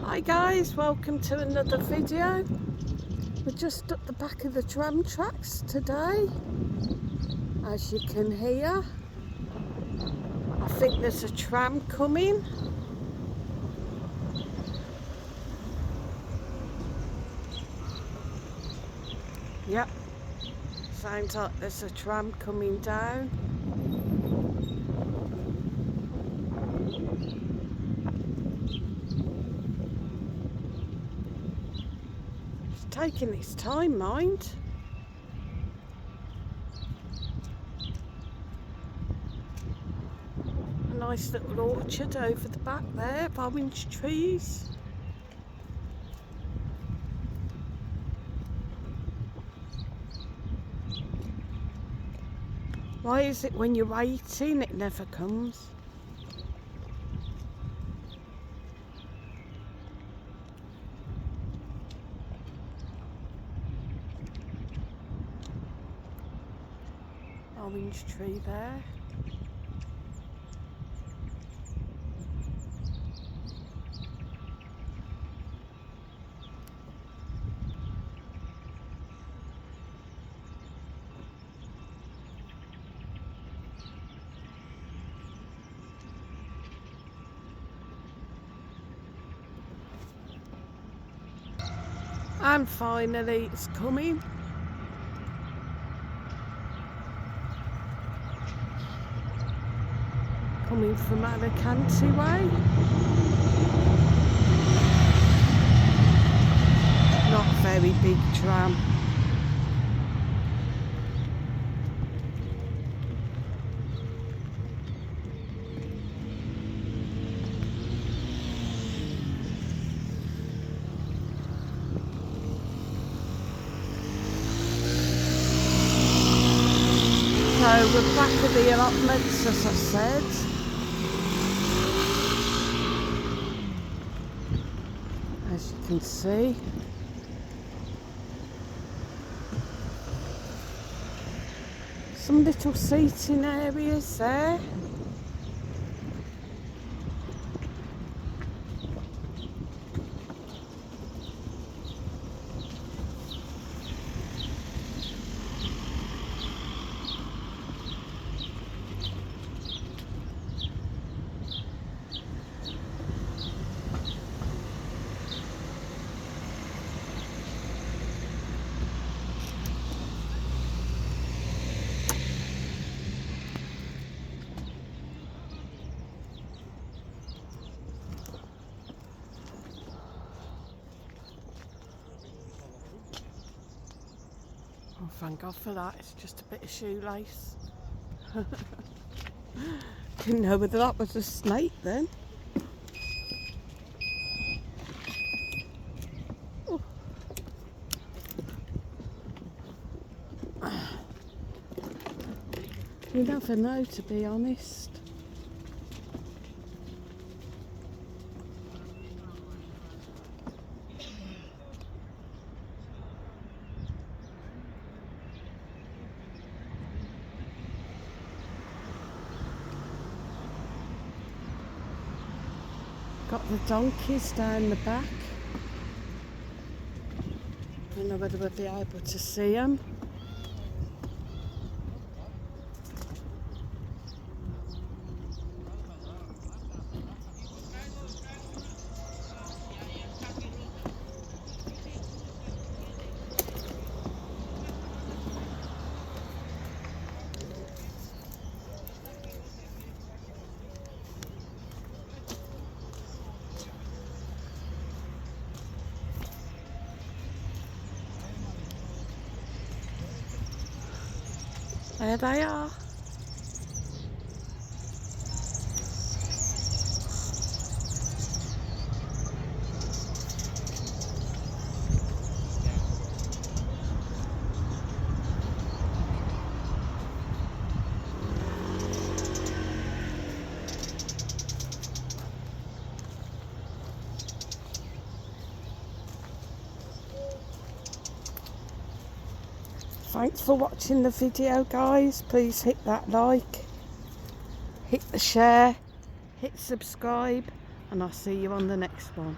Hi guys, welcome to another video. We're just at the back of the tram tracks today. As you can hear, I think there's a tram coming. Yep, sounds like there's a tram coming down. Taking its time, mind. A nice little orchard over the back there, orange trees. Why is it when you're waiting it never comes? Orange tree there. And finally it's coming. Coming from Alicante way. Not a very big tram. So we're back at the allotments, as I said. As you can see, some little seating areas there. Oh, thank God for that, it's just a bit of shoelace. Didn't know whether that was a snake then. Oh. You never know, to be honest. Got the donkeys down the back. Don't know whether we'll be able to see them. There they are. Thanks for watching the video, guys. Please hit that like, hit the share, hit subscribe, and I'll see you on the next one.